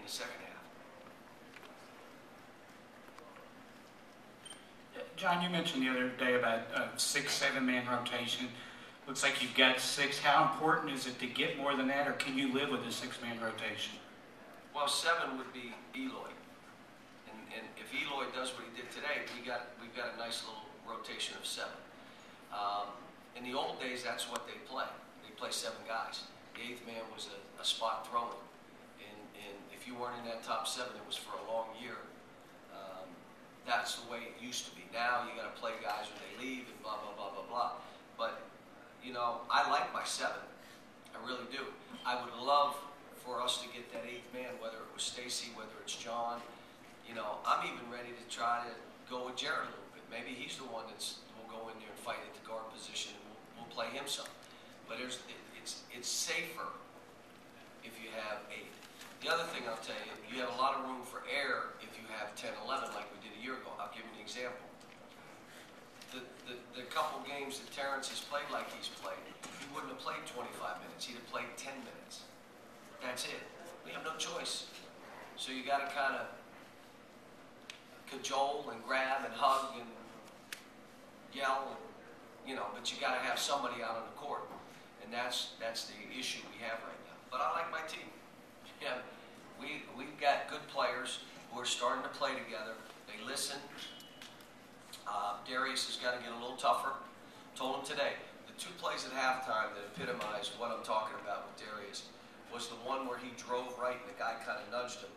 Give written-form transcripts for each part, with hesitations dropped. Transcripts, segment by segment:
the second half. John, you mentioned the other day about a 6-7 man rotation. Looks like you've got 6. How important is it to get more than that, or can you live with a 6-man rotation? Well, 7 would be Eloy, and if Eloy does what he did today, we've got a nice little rotation of 7. In the old days, that's what they play. They play 7 guys. The 8th man was a spot throwing, and if you weren't in that top 7, it was for a long year. That's the way it used to be. Now you got to play guys when they leave and blah blah blah blah blah. But you know, I like my 7. I really do. I would love for us to get that 8th man, whether it was Stacy, whether it's John. You know, I'm even ready to try to go with Jared a little bit. Maybe he's the one will go in there and fight at the guard position, and we'll play him some. But it's safer if you have 8. The other thing I'll tell you, you have a lot of room for error if you have 10, 11 like we did a year ago. I'll give you an example. The couple games that Terrence has played like he's played, he wouldn't have played 25 minutes. He'd have played 10 minutes. That's it. We have no choice. So you got to kind of cajole and grab and hug and yell, and, you know, but you got to have somebody out on the court. And that's the issue we have right now. But I like my team. Yeah, we've got good players who are starting to play together. They listen. Darius has got to get a little tougher. Told him today, the 2 plays at halftime that epitomized what I'm talking about with Darius was the one where he drove right and the guy kind of nudged him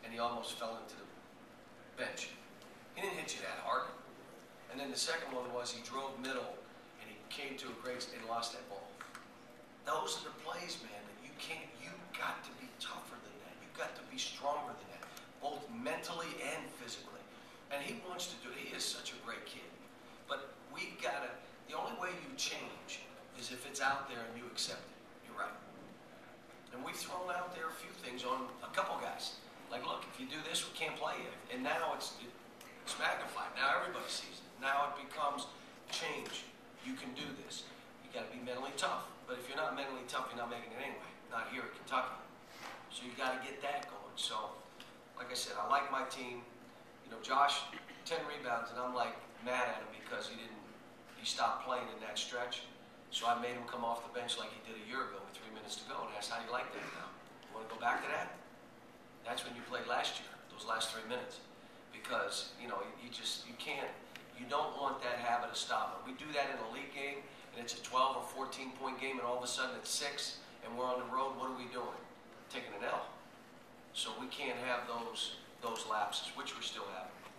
and he almost fell into the bench. He didn't hit you that hard. And then the second one was he drove middle and he came to a great and lost that ball. Those are the plays, man, that you got to be tougher than that. You've got to be stronger than that, both mentally and physically. And he wants to do it. He is such a great kid. But we've got to, the only way you change is if it's out there and you accept it. You're right. And we've thrown out there a few things on a couple guys. Like, look, if you do this, we can't play you. And now it's magnified. Now everybody sees it. Now it becomes change. You can do this. You got to be mentally tough. But if you're not mentally tough, you're not making it anyway. Not here at Kentucky. So you got to get that going. So, like I said, I like my team. You know, Josh, 10 rebounds, and I'm like mad at him because he stopped playing in that stretch. So I made him come off the bench like he did a year ago with 3 minutes to go, and asked, how do you like that now? You want to go back to that? That's when you played last year, those last 3 minutes. Because, you know, you can't, you don't want that habit of stopping. We do that in a league game, and it's a 12 or 14-point game, and all of a sudden it's 6, and we're on the road. What are we doing? Taking an L. So we can't have those lapses, which we're still having.